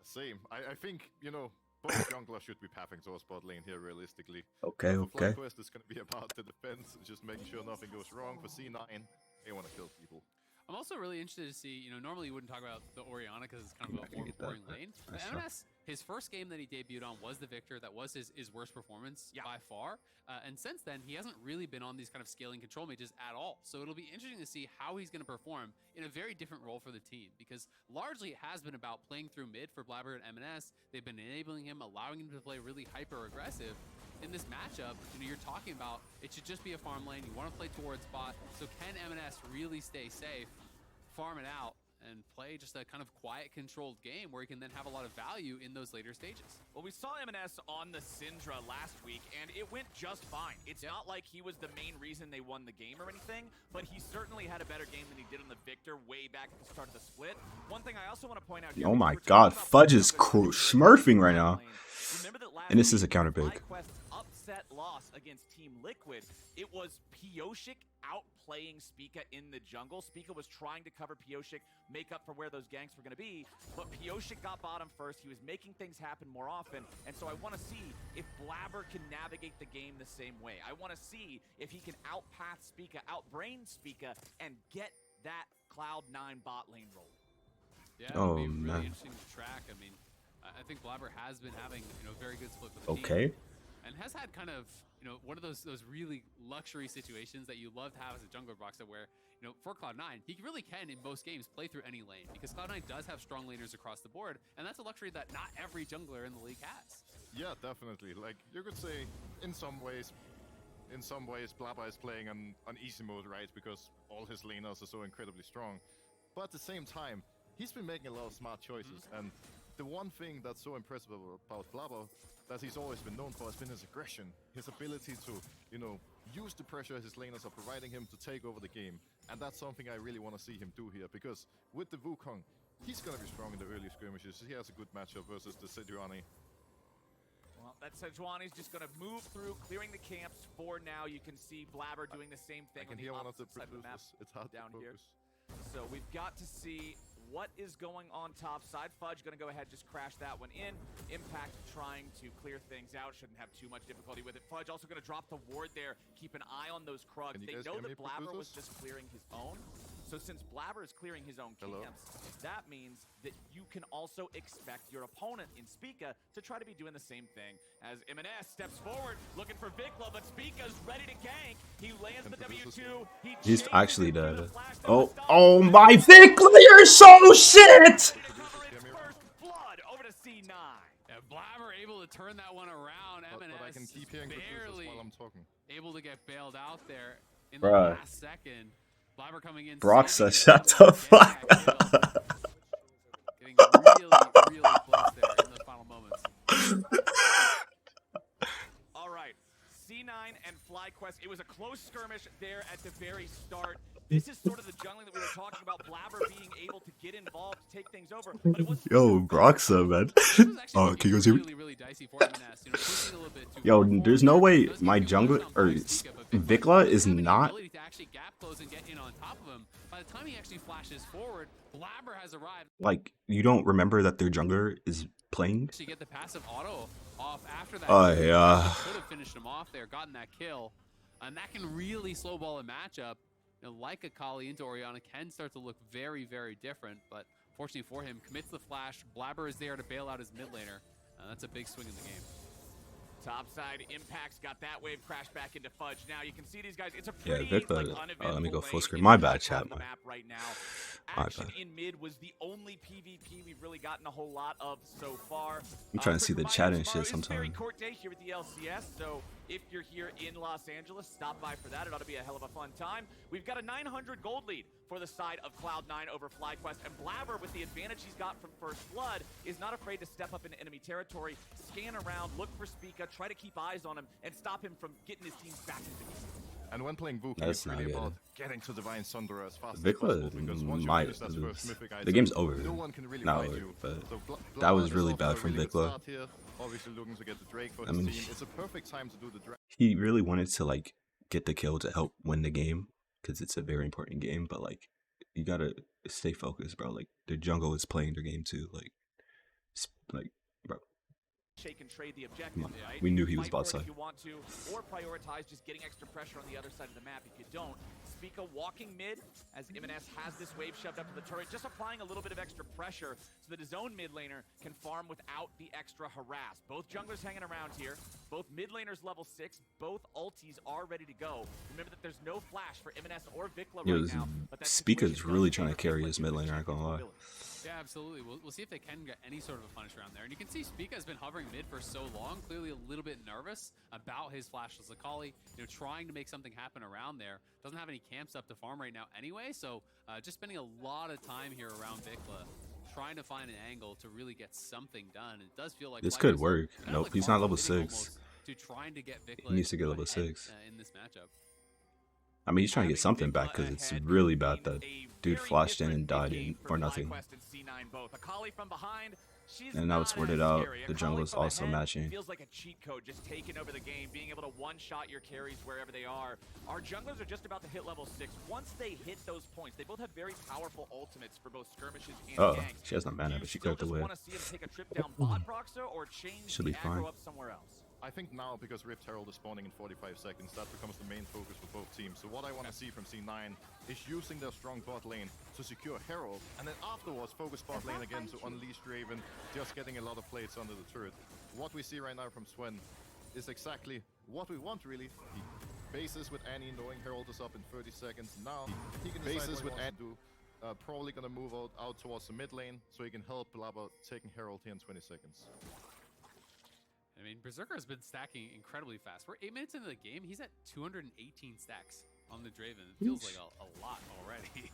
same. I think, you know, both junglers should be pathing towards bot lane here realistically. Okay, For okay. FlyQ is going to be about the defense, just making sure nothing goes wrong. For C9, they want to kill people. I'm also really interested to see, you know, normally you wouldn't talk about the Orianna because it's kind of a more boring lane. But M&S, his first game that he debuted on was the Victor. That was his worst performance by far. And since then, he hasn't really been on these kind of scaling control mages at all. So it'll be interesting to see how he's going to perform in a very different role for the team. Because largely it has been about playing through mid for Blabber and M&S. They've been enabling him, allowing him to play really hyper-aggressive. In this matchup, you know, you're talking about it should just be a farm lane. You want to play towards bot. So can M&S really stay safe, farm it out, and play just a kind of quiet, controlled game where he can then have a lot of value in those later stages? Well, we saw M&S on the Syndra last week, and it went just fine. It's not like he was the main reason they won the game or anything, but he certainly had a better game than he did on the Victor way back at the start of the split. One thing I also want to point out here, Oh my god, Fudge is smurfing right now. And this is a counter big. Upset loss against Team Liquid. It was Pioshik outplaying Spica in the jungle. Spica was trying to cover Pioshik, make up for where those ganks were going to be, but Pioshik got bottom first. He was making things happen more often, and so I want to see if Blabber can navigate the game the same way. I want to see if he can outpath Spica, outbrain Spica, and get that Cloud9 bot lane roll. Yeah, it'll be really interesting to track. I mean, I think Blabber has been having, you know, very good split for the team. And has had kind of, you know, one of those really luxury situations that you love to have as a jungler boxer where, you know, for Cloud9, he really can in most games play through any lane because Cloud9 does have strong laners across the board, and that's a luxury that not every jungler in the league has. Yeah, definitely. Like, you could say, in some ways, Blabber is playing on easy mode, right? Because all his laners are so incredibly strong. But at the same time, he's been making a lot of smart choices, and the one thing that's so impressive about Blabber that he's always been known for has been his aggression, his ability to, you know, use the pressure his laners are providing him to take over the game. And that's something I really want to see him do here, because with the Wukong, he's going to be strong in the early skirmishes. He has a good matchup versus the Sejuani. Well, that Sejuani's just going to move through, clearing the camps for now. You can see Blabber doing the same thing. I can hear one of the producers. It's hard down to focus. Here. So we've got to see what is going on top side. Fudge going to go ahead, just crash that one in. Impact trying to clear things out. Shouldn't have too much difficulty with it. Fudge also going to drop the ward there. Keep an eye on those Krugs. They know that Blabber was just clearing his own. So since Blabber is clearing his own camps, that means that you can also expect your opponent in Spica to try to be doing the same thing. As M&S steps forward, looking for Vicla, but Spica's ready to gank. He lands the W2. He's actually dead. Oh my Vicla, you're so shit! Blood over to C9. Yeah, Blabber able to turn that one around. M&S but I can keep hearing barely while I'm talking. Able to get bailed out there in the last second. Blabber coming in. Brock says, shut the fuck up. Getting really close there in the final moments. All right. C9 and FlyQ. It was a close skirmish there at the very start. This is sort of the jungling that we were talking about. Blabber being able to get involved, to take things over. But it was Yo, Broxa, man. Oh, can you guys hear me? Yo, there's no way my jungler or Vicla is not. By the time he actually flashes forward, Blabber has arrived. Like, you don't remember that their jungler is playing? To get the passive auto off after that. Oh, yeah. Could have finished him off there, gotten that kill. And that can really slowball a matchup. You know, like a Kali into Orianna can start to look very, very different. But fortunately for him, commits the flash. Blabber is there to bail out his mid laner. That's a big swing in the game. Topside Impact's got that wave crash back into Fudge. Now you can see these guys. It's a pretty Vicla. Uneventful Let me go full lane. screen. My bad, chat. On the map right now. Action in mid was the only PvP we've really gotten a whole lot of so far. I'm trying to see the chat and shit It's very sometimes. court day here at the LCS, so if you're here in Los Angeles, stop by for that. It ought to be a hell of a fun time. We've got a 900 gold lead for the side of Cloud9 over FlyQ, and Blabber, with the advantage he's got from First Blood, is not afraid to step up into enemy territory, scan around, look for Spica, try to keep eyes on him, and stop him from getting his teams back into the game. And when playing Wukong, it's really about getting to Divine Sunder as fast as Vicla possible, because once you finish that first mythic item, the game's over. no one can really Not fight over, you. but So that was is really off to a bad from really good Vicla. start here, obviously looking to get the Drake for his team. It's a perfect time to do the Drake. He really wanted to like get the kill to help win the game because it's a very important game. But like, you gotta stay focused, bro. Like the jungle is playing their game too. Like shake and trade the objective, right? We knew he was Fight about for it to. if you want to, or prioritize just getting extra pressure on the other side of the map if you don't. Spica walking mid as M&S has this wave shoved up to the turret, just applying a little bit of extra pressure so that his own mid laner can farm without the extra harass. Both junglers hanging around here, both mid laners level 6, both ultis are ready to go. Remember that there's no flash for M&S or Vicla right now. But that Spica's situation really does trying to favor carry FLYQ his mid with laner, I ain't gonna lie. Yeah, absolutely. We'll see if they can get any sort of a punish around there. And you can see Spica has been hovering mid for so long, clearly a little bit nervous about his flashless Akali, trying to make something happen around there. Doesn't have any camps up to farm right now anyway, so just spending a lot of time here around Vicla, trying to find an angle to really get something done. It does feel like This FLYQ could is work. kind of Nope, like he's not level committing 6. almost to trying to get Vicla He needs to get level ahead, 6. in this matchup. I mean, he's trying to get something back because it's really bad that dude flashed in and died for nothing. And now it's worded out. The jungle is also matching. Feels like a cheat code, just taking over the game, being able to one-shot your carries wherever they are. Our junglers are just about to hit level 6. Once they hit those points, they both have very powerful ultimates for both skirmishes and Oh, ganks. she has no mana, but she cleared the way. Want to see him take a trip down bot Proxer or change Should the be fine. aggro up somewhere else? I think now, because Rift Herald is spawning in 45 seconds, that becomes the main focus for both teams. So what I want to see from C9 is using their strong bot lane to secure Herald, and then afterwards focus bot lane again to unleash Draven, just getting a lot of plates under the turret. What we see right now from Swen is exactly what we want, really. He bases with Annie, knowing Herald is up in 30 seconds. Now, he can bases with Annie, probably going to move out towards the mid lane, so he can help Blabler taking Herald here in 20 seconds. I mean, Berserker has been stacking incredibly fast. We're 8 minutes into the game. He's at 218 stacks on the Draven. It feels like a lot already.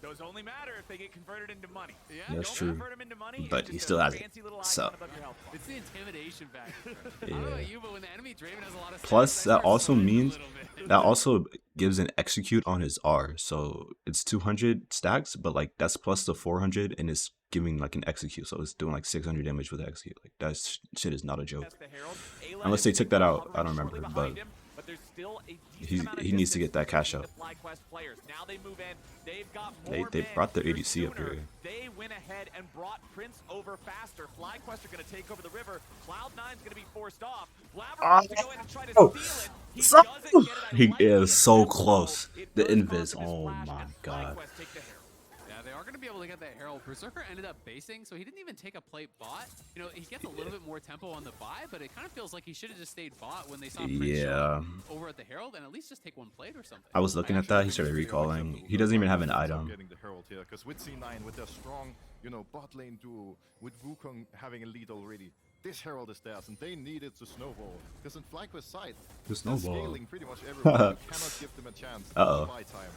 Those only matter if they get converted into money. Yeah, That's Don't true. convert them into money, But it's he just still a has it. fancy little So- icon above your health bar. it's the intimidation factor. I Yeah. don't know about you, but when the enemy Draven has a lot of Plus, stacks, I that start also sweating a means little bit. that also gives an execute on his R. So it's 200 stacks, but like that's plus the 400, and it's giving like an execute. So it's doing like 600 damage with the execute. Like that shit is not a joke. Test the Herald. Ayla Unless they is took that still out, I don't hovering remember, shortly but behind him, there's still a decent he amount of needs to distance get that cash between out. the FlyQuest players. Now they move in. They've got They more men brought their here ADC up sooner. here. They went ahead and brought Prince over faster. FlyQuest are going to take over the river. Cloud9's going to be forced off. Blabber wants to go in and try to steal it. He So- doesn't get it. I He like is the so tempo. close. It The does invis, cost him his oh flash, my and God. FlyQuest take the Herald. Yeah, they are going to be able to get that Herald. Berserker ended up basing, so he didn't even take a plate bot. He gets a little bit more tempo on the buy, but it kind of feels like he should have just stayed bot when they saw Prince show up over at the Herald and at least just take one plate or something. I was looking at that. He started recalling. He doesn't even have an item. Getting the Herald here, because with C9, with their strong, bot lane duo, with Wukong having a lead already, this Herald is theirs, and they need it to snowball. Because in FlyQuest's side, The they're snowball. scaling pretty much everywhere. You cannot give them a chance to buy time.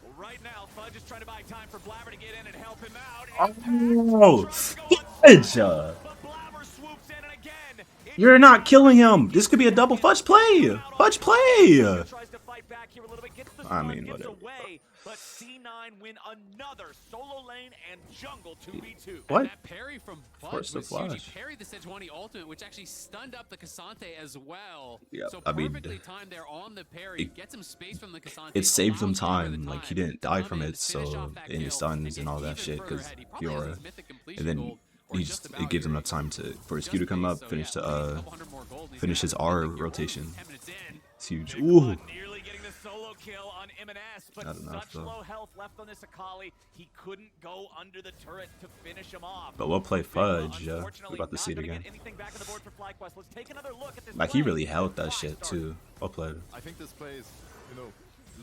Well, right now, Fudge is trying to buy time for Blabber to get in and help him out. Oh, Impact tries to go on Fudge! but Blabber swoops in, and again, it's You're not killing him. This could be a double Fudge play. Fudge play. tries to fight back here a little bit, gets the I stun, mean, gets whatever. away, but C9 win another solo lane and jungle 2v2. What? And that parry from Fudge Force the was huge. He flash. parried the Sejuani ultimate, which actually stunned up the Cassante as well. Yeah, so I mean, perfectly timed there on the parry. Gets him space from the Cassante. It saved him allows Blabber the time. Like he didn't die come from in, it, finish so off that in his kill, stuns get and all that even shit, further because ahead. He probably has Fiora. his mythic completion And then gold, or he's, just it about gives him here. enough time for his Just Q to come base, up, so finish yeah, the a couple hundred more gold, and he's finish gonna his have R mythic here. rotation. 10 minutes in. It's huge. Vicla Ooh. nearly getting the solo kill on M&S, but Not enough, such though. low health left on this Akali, he couldn't go under the turret to finish him off. But we'll play Vicla, Fudge. Yeah, we're unfortunately, about to not see it gonna again. get anything back on the board for FlyQuest. Let's take another look at this Like he play. really held that Fly shit started. too. Well played. I think this play is,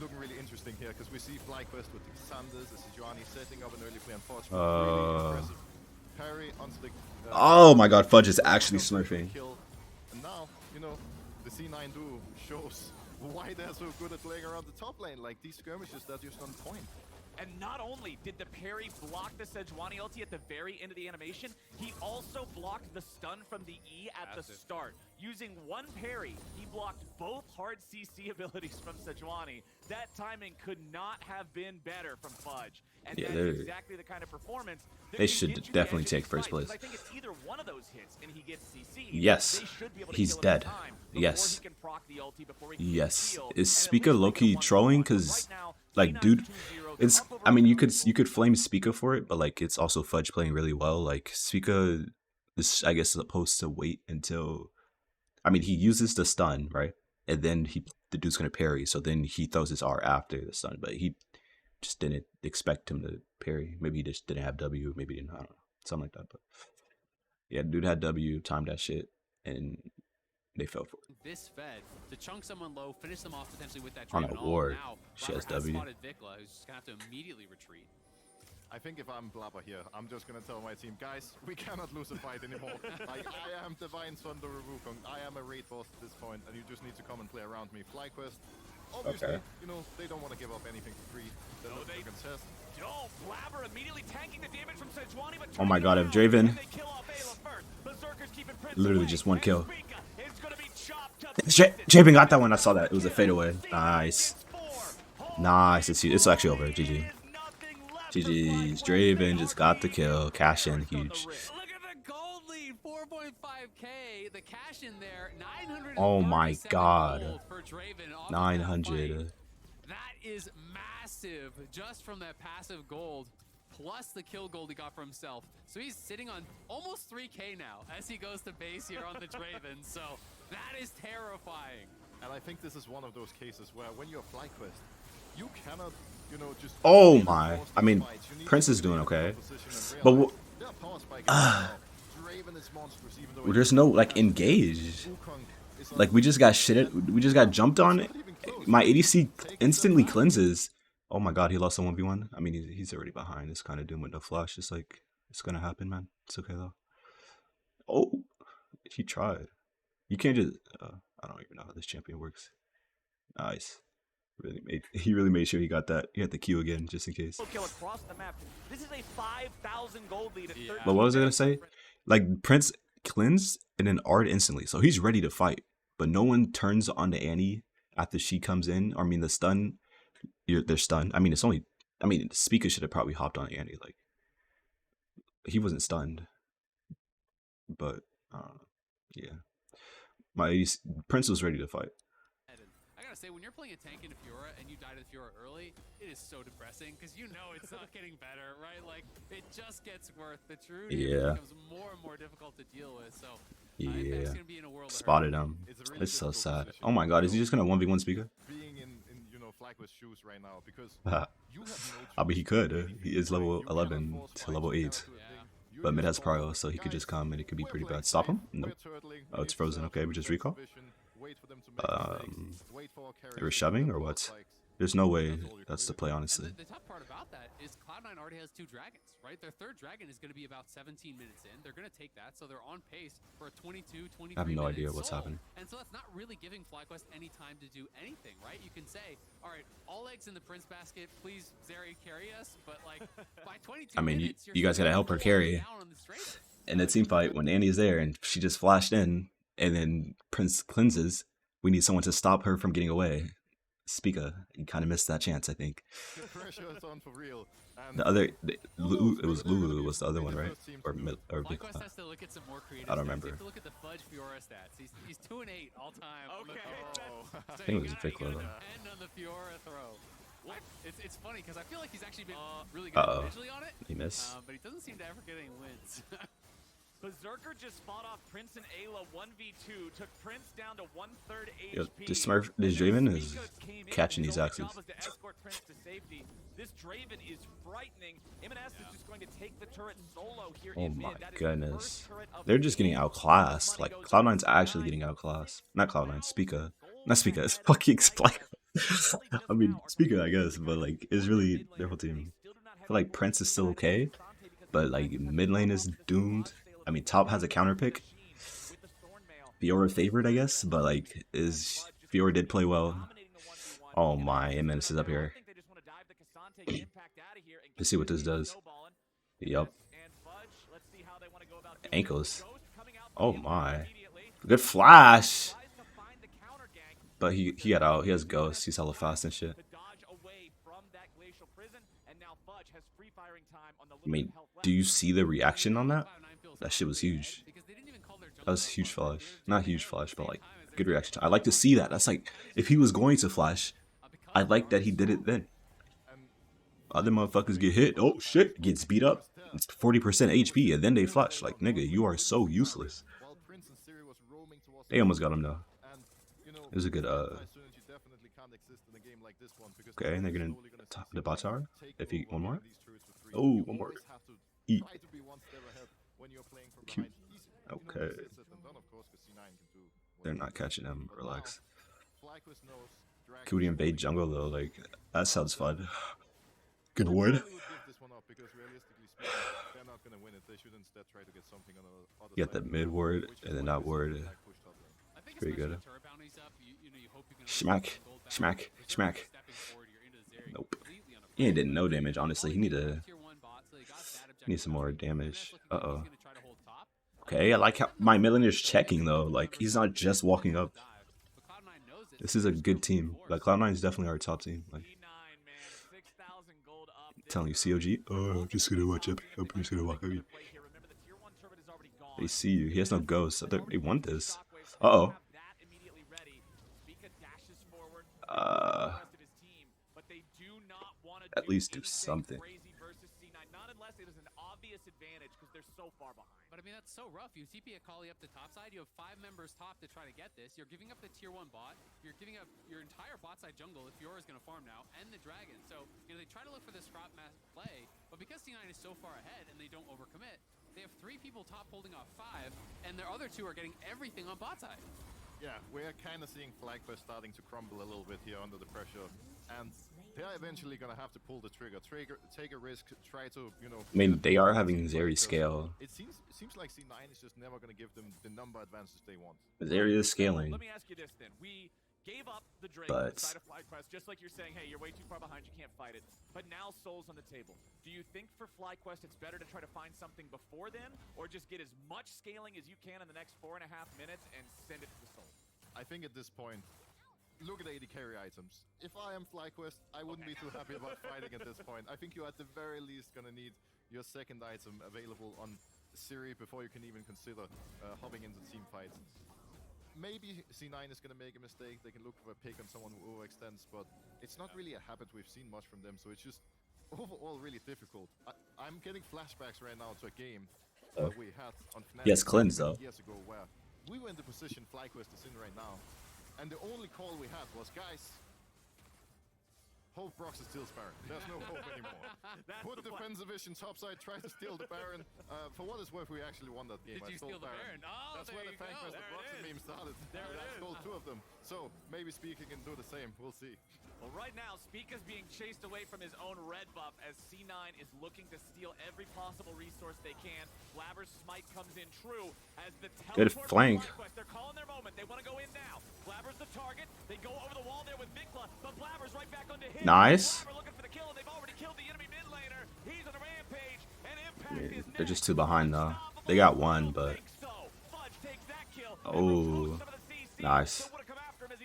looking really interesting here, because we see FlyQuest with the Sanders, the Sejuani setting up an early play, unfortunately. Really impressive. Parry onto the... Oh my God, Fudge is actually smurfing. Kill. And now, the C9 duo shows why they're so good at playing around the top lane. Like, these skirmishes, they're just on point. And not only did the parry block the Sejuani ulti at the very end of the animation, he also blocked the stun from the E at the start. Using one parry, he blocked both hard CC abilities from Sejuani. That timing could not have been better from Fudge. And Yeah, that's they're- exactly the kind of performance that They can should get you the definitely edge take in first fight. 'Cause place. I think it's either one of those hits and he gets CC. Yes. They should be able to He's kill him in dead. time before Yes. he can proc the ulti, before he can Yes. heal, Is and at Spica least make low-key it 1-1. trolling? But 'Cause, right now, like, C9's dude, 2-0. it's. Up over I mean, you Vicla. could flame Spica for it, but like it's also Fudge playing really well. Like Spica, is, I guess, supposed to wait until. I mean, he uses the stun, right? And then the dude's gonna parry, so then he throws his R after the stun, but he just didn't expect him to parry. Maybe he just didn't have W. Maybe he didn't. I don't know, something like that. But yeah, dude had W, timed that shit, and they fell for it. This Fed to chunk someone low, finish them off potentially with that On Draven a ult. ward, Now, she has Blabber has W. spotted Vicla, who's just gonna have to immediately retreat. I think if I'm Blabber here, I'm just gonna tell my team, guys, we cannot lose a fight anymore. Like, I am Divine Thunder Wukong. I am a raid boss at this point, and you just need to come and play around me. FlyQ, obviously, you know, they don't want to give up anything for free. They're not gonna contest. Oh, Blabber immediately tanking the damage from Sejuani, but Oh my god, if Draven literally just one kill. Draven got that one. I saw that. It was a fadeaway. Nice. Nice. It's actually over. GG. GG's. Draven just got the kill. Cash in. Huge. Look at the gold lead, 4.5k. The cash in there, 900. Oh my god. For Draven off of that 900. fight. That is massive just from that passive gold. Plus the kill gold he got for himself. So he's sitting on almost 3k now as he goes to base here on the Draven. So that is terrifying. And I think this is one of those cases where when you're FlyQ, you cannot, you know, just... Oh my. I mean, Prince is doing okay. But there's no, like, engage. Like, we just got shitted. We just got jumped on. My ADC instantly cleanses. Oh my god, he lost a 1v1. I mean, he's already behind. It's kind of doomed with no flash. It's like, it's gonna happen, man. It's okay, though. Oh, he tried. You can't just... I don't even know how this champion works. Nice. He really made sure he got that. He had the Q again, just in case. Across the map. This is a 5,000 gold lead. But what was I gonna say? Like, Prince cleansed and then Ard instantly, so he's ready to fight. But no one turns onto Annie after she comes in. Or, I mean, the stun... They're stunned. I mean, it's only... I mean, Speaker should have probably hopped on Annie. Like, he wasn't stunned. But, yeah. Prince was ready to fight. I gotta say, when you're playing a tank in a Fiora and you die to the Fiora early, it is so depressing because you know it's not getting better, right? Like, it just gets worse. The true becomes more and more difficult to deal with. So, yeah. gonna be in a world Spotted him. It's so sad. Oh my god, is he just gonna 1v1 Speaker? Being in you know, FlyQ's shoes right now, because you have no I mean, he could. He is level 11 to level 8. But mid has Prio, so he could just come and it could be pretty bad. Stop him? Nope. Oh, it's frozen. Okay, we just recall. They were shoving or what? There's no way that's the play, honestly. The tough part about that is Cloud9 already has 2 dragons, right? Their 3rd dragon is going to be about 17 minutes in. They're going to take that, so they're on pace for a 22, 23 I have no idea minute what's soul. happening. And so that's not really giving FlyQ any time to do anything, right? You can say, all right, all eggs in the Prince basket, please, Zeri, carry us. But, like, by 22 I mean, minutes, you guys got to help her carry. In the team fight, when Annie's there and she just flashed in, and then Prince cleanses, we need someone to stop her from getting away. Speaker, you kind of missed that chance, I think. The other, it was Lulu was the other one, right? Or Vicla. Has to look at some more creative I don't stats. remember. You have to look at the Fudge Fiora stats. He's 2-8 all time. Okay. I think it was Vicla, though. And on the Fiora throw. What? It's funny because I feel like he's actually been really good individually on it. He missed. But he doesn't seem to ever get any wins. Berserker just fought off Prince and Ayla 1v2, took Prince down to 1/3 HP. Yo, this Draven is catching these axes. This Draven is frightening. M&S is just going to take the turret solo here. Oh my goodness. They're just getting outclassed. Like, Cloud9's actually getting outclassed. Not Cloud9, Speaker. Not Speaker, it's fucking Spike. I mean, Speaker, I guess, but, like, it's really their whole team. I feel like Prince is still okay, but, like, mid lane is doomed. I mean, top has a counter pick. Fiora favored, I guess, but, like, Fiora did play well. Oh my, M&S is up here. Let's see what this does. Yup. Ankles. Oh my. Good flash. But he got out. He has ghosts. He's hella fast and shit. I mean, do you see the reaction on that? That shit was huge. That was a huge flash. Not huge flash, but like good reaction. I like to see that. That's like, if he was going to flash, I like that he did it then. Other motherfuckers get hit. Oh shit, gets beat up. 40% HP, and then they flush. Like, nigga, you are so useless. They almost got him, though. It was a good, Okay, and they're gonna top the bot tower. If he, one more. Oh, one more. Eat. Cute. Okay. They're not catching him. Relax. Could we invade jungle, though? Like, that sounds fun. Good word. Get the mid ward and then that ward. Pretty good. Smack. Smack. Smack. Nope. He ain't did no damage, honestly. He need some more damage. Uh-oh. Okay, I like how my Millennial's checking, though. Like, he's not just walking up. This is a good team. Like, Cloud9 is definitely our top team. Like, I'm telling you, COG. Oh, I'm just gonna watch up. I'm just gonna walk up. They see you. He has no ghost. They want this. Uh-oh. At least do something. But I mean, that's so rough. You TP a Kali up the top side. You have 5 members top to try to get this. You're giving up the tier 1 bot. You're giving up your entire bot side jungle if Fiora is going to farm now, and the dragon. So, you know, they try to look for this crop mass play, but because C9 is so far ahead and they don't overcommit, they have 3 people top holding off 5, and their other 2 are getting everything on bot side. Yeah, we're kind of seeing FLYQ starting to crumble a little bit here under the pressure, and they're eventually gonna have to pull the trigger, take a risk, try to, you know. I mean, they are having Zeri scale. It seems like C9 is just never gonna give them the number advances they want. Zeri is scaling. Let me ask you this then: we gave up the Drake But side of FlyQuest, just like you're saying, hey, you're way too far behind, you can't fight it. But now Soul's on the table. Do you think for FlyQuest it's better to try to find something before then, or just get as much scaling as you can in the next 4.5 minutes and send it to the Soul? I think at this point, look at AD carry items. If I am FlyQuest, I wouldn't be too happy about fighting at this point. I think you're at the very least gonna need your second item available on Siri before you can even consider hopping into team fights. Maybe C9 is gonna make a mistake. They can look for a pick on someone who overextends, but it's not really a habit we've seen much from them, so it's just overall really difficult. I'm getting flashbacks right now to a game we had on Fnatic yes, cleanse though. years ago where we were in the position FlyQuest is in right now, and the only call we had was, guys, hope Brox is still Baron. There's no hope anymore. Put defensive vision topside, try to steal the Baron. For what it's worth, we actually won that game. Did you steal the Baron? Oh, that's where the Fankmaster Broxy meme started. There it is. Stole 2 of them. So maybe Speaker can do the same. We'll see. Well, right now, Speak is being chased away from his own red buff as C9 is looking to steal every possible resource they can. Blabber's smite comes in true as the Good flank. They're calling their moment. They want to go in now. Blabber's the target. They go over the wall there with Vicla, but Blabber's right back onto him. Nice. Blabber looking for the kill, and they've already killed the enemy mid laner. He's on a rampage, and Impact is They're just too behind though. They got one, but Fudge takes that kill. oh, nice.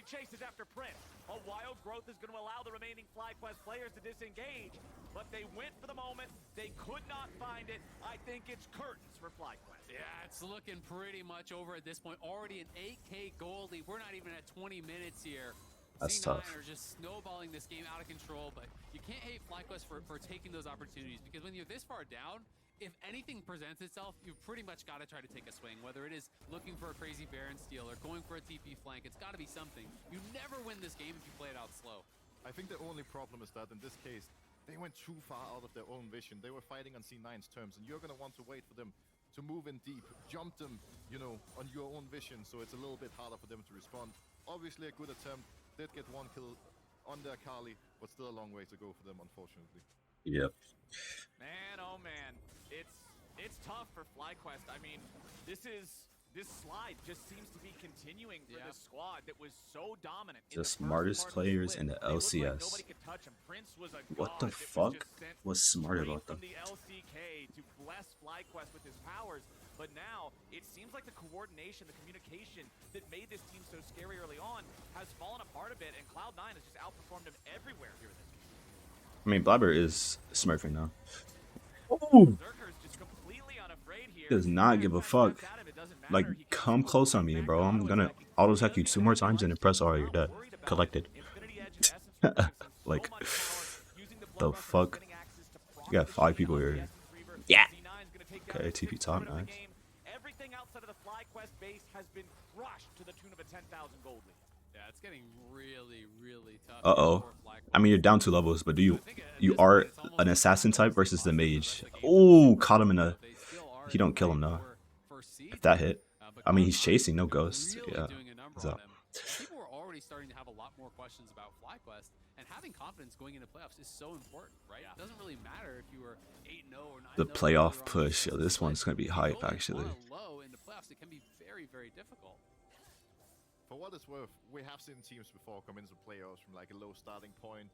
Chases after Prince. A wild growth is going to allow the remaining FlyQuest players to disengage, but they went for the moment. They could not find it. I think it's curtains for FlyQuest. Yeah, it's looking pretty much over at this point. Already an 8K goal lead. We're not even at 20 minutes here. That's C9 tough. are just snowballing this game out of control, but you can't hate FlyQuest for taking those opportunities, because when you're this far down, if anything presents itself, you've pretty much got to try to take a swing, whether it is looking for a crazy Baron steal or going for a TP flank. It's got to be something. You never win this game if you play it out slow. I think the only problem is that in this case, they went too far out of their own vision. They were fighting on C9's terms, and you're going to want to wait for them to move in deep, jump them, you know, on your own vision, so it's a little bit harder for them to respond. Obviously a good attempt, did get 1 kill on their Kali, but still a long way to go for them, unfortunately. Yep. Man, oh man, it's tough for FlyQuest. I mean, this slide just seems to be continuing for this squad that was so dominant. The smartest players in the LCS. Nobody could touch him. Prince was a What god the that fuck just sent was smart straight about them? from the LCK to bless FlyQuest with his powers. But now it seems like the coordination, the communication that made this team so scary early on has fallen apart a bit, and Cloud9 has just outperformed him everywhere here in this game. I mean, Blabber is smurfing now. Oh! Does not give a fuck. Like, come close on me, bro. I'm gonna auto attack you 2 more times and then press R. You're dead. Collected. Like, the fuck? You got 5 people here. Yeah. Okay, TP top, nice. Everything outside of the FlyQuest base has been crushed to the tune of a 10,000 gold lead. Yeah, it's getting really tough. Uh-oh. I mean, you're down 2 levels, but you are an assassin type versus the mage. Oh, caught him in a... He don't kill him, though. If that hit. I mean, he's chasing, no ghost. Yeah. What's up? People were already starting to have a lot more questions about FlyQuest, and having confidence going into playoffs is so important, right? It doesn't really matter if you were 8-0 or 9-0. The playoff push. Yo, this one's going to be hype, actually. Low into playoffs, it can be very difficult. For what it's worth, we have seen teams before come into playoffs from like a low starting point,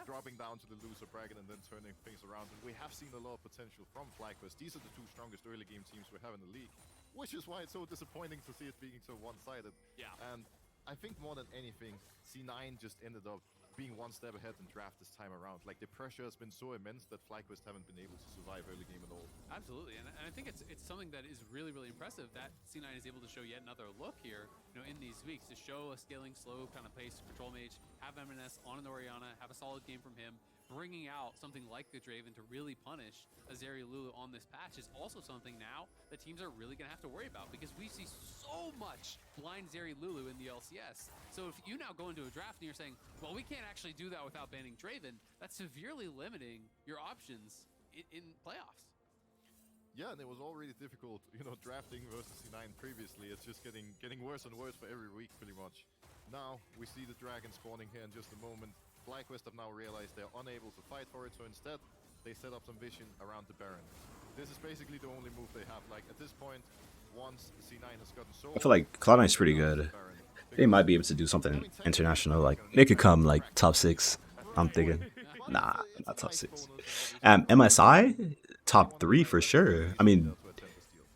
dropping down to the loser bracket and then turning things around. And we have seen a lot of potential from FlyQuest. These are the 2 strongest early game teams we have in the league, which is why it's so disappointing to see it being so one-sided. Yeah. And I think more than anything, C9 just ended up being one step ahead in draft this time around. Like, the pressure has been so immense that FlyQuest haven't been able to survive early game at all. Absolutely, and I think it's something that is really impressive that C9 is able to show yet another look here, in these weeks, to show a scaling slow kind of pace control mage, have MNS on an Orianna, have a solid game from him, bringing out something like the Draven to really punish a Zeri Lulu on this patch is also something now that teams are really going to have to worry about, because we see so much blind Zeri Lulu in the LCS. So if you now go into a draft and you're saying, well, we can't actually do that without banning Draven, that's severely limiting your options in playoffs. Yeah, and it was already difficult, drafting versus C9 previously. It's just getting worse and worse for every week, pretty much. Now, we see the dragon spawning here in just a moment. FlyQuest have now realized they're unable to fight for it, so instead, they set up some vision around the Baron. This is basically the only move they have. Like, at this point, once C9 has gotten so... I feel like Cloud9's pretty good. They might be able to do something international. Like, they could come, like, top 6. I'm thinking. Nah, not top 6. MSI? Top 3 for sure. I mean...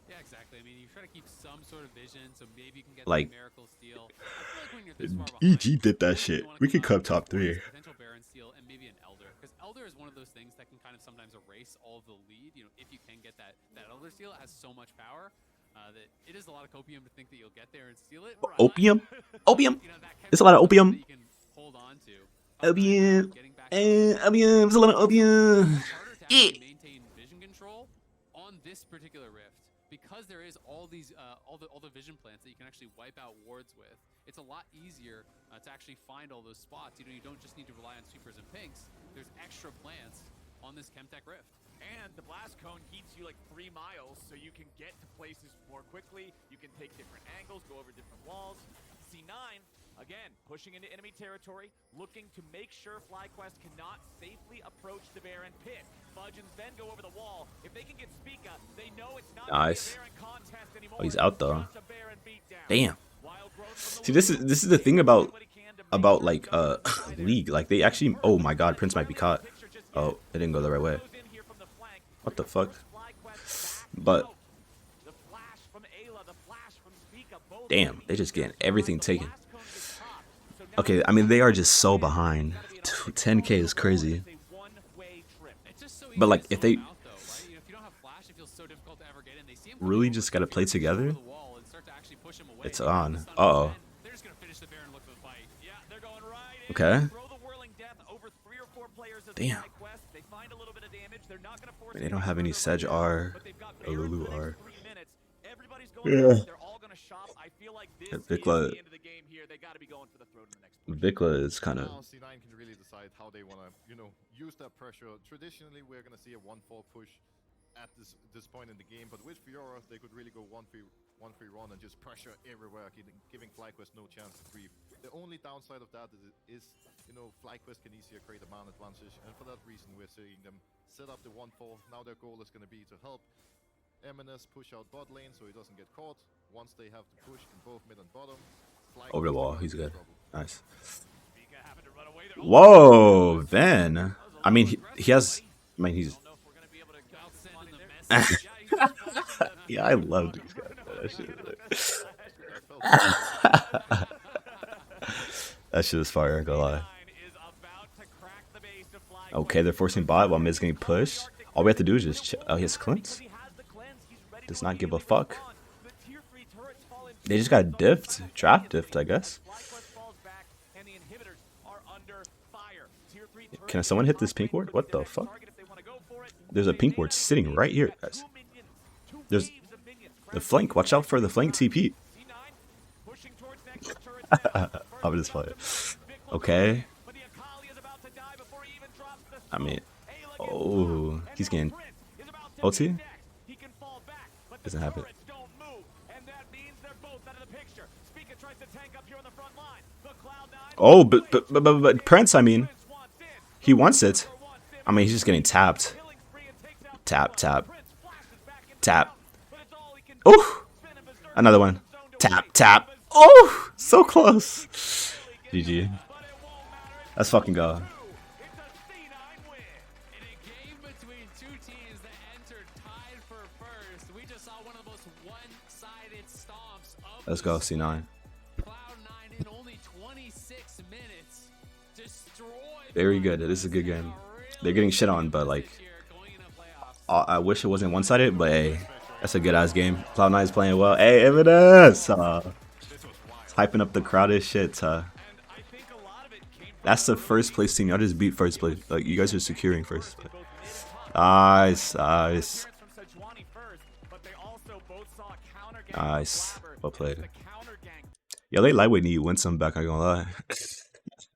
Yeah, exactly. I mean, you try to keep some sort of vision, so maybe you can get like, the miracle steal. EG did that shit. We could come top 3. Potential Baron steal and maybe an Elder, because Elder is one of those things that can kind of sometimes erase all of the lead. If you can get that Elder steal, it has so much power that it is a lot of copium to think that you'll get there and steal it. Opium? Opium? There's a lot of opium. You can hold on to. Opium. Opium. There's a lot of opium. Maintain vision control on this particular rift, because there is all these all the vision plants that you can actually wipe out wards with. It's a lot easier to actually find all those spots. You don't just need to rely on sweepers and pinks. There's extra plants on this Chemtech rift. And the blast cone heats you like 3 miles, so you can get to places more quickly. You can take different angles, go over different walls. C9, again, pushing into enemy territory, looking to make sure FlyQuest cannot safely approach the Baron pit. Fudge and Sven go over the wall. If they can get Spica, they know it's not nice. a Baron contest anymore. Oh, he's out though. Damn. See, this is the thing about like League. Like, they actually... Oh my god, Prince might be caught. Oh, it didn't go the right way. What the fuck? But damn, they just getting everything taken. Okay, I mean, they are just so behind. 10k is crazy. But like, if they really just gotta play together, it's on. Uh-oh. Okay. Damn. I mean, they don't have any Sedge R or Lulu R. Yeah. Vicla. Vicla is kind of... C9 can really decide how they want to, use that pressure. Traditionally, we're going to see a 1-4 push at this point in the game, but with Fiora, they could really go 1-3 run and just pressure everywhere, giving FlyQuest no chance to breathe. The only downside of that is FlyQuest can easier create a man advantage, and for that reason, we're seeing them set up the 1-4. Now their goal is going to be to help MNS push out bot lane so he doesn't get caught. Once they have the push in both mid and bottom, over the wall, he's good. Nice. Whoa, Ven. I mean, he has... I mean, he's... Yeah, I love these guys. That shit is fire, go lie. Okay, they're forcing bot while mid's getting pushed. All we have to do is just... Oh, he has cleanse. Does not give a fuck. They just got diffed. Draft diffed, I guess. Can someone hit this pink ward? What the fuck? There's a pink ward sitting right here, guys. There's the flank. Watch out for the flank TP. I'm just playing. Okay. I mean, oh, he's getting OT. Doesn't happen. Oh, but Prince, I mean, he wants it. I mean, he's just getting tapped. Tap, tap, tap. Oh, another one. Tap, tap. Oh, so close. GG. Let's fucking go. Let's go, C9. Very good. This is a good game. They're getting shit on, but like, I wish it wasn't one-sided. But hey, that's a good-ass game. Cloud9 is playing well. Hey, Evidence! Hyping up the crowd as shit. That's the first place team. Y'all just beat first place. Like, you guys are securing first place. Nice, nice. Nice. Well played. Yo, they lightweight need to win some back, I'm gonna lie.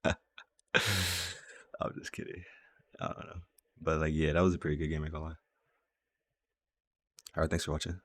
I'm just kidding. I don't know. But like, yeah, that was a pretty good game, I'm gonna lie. Alright, thanks for watching.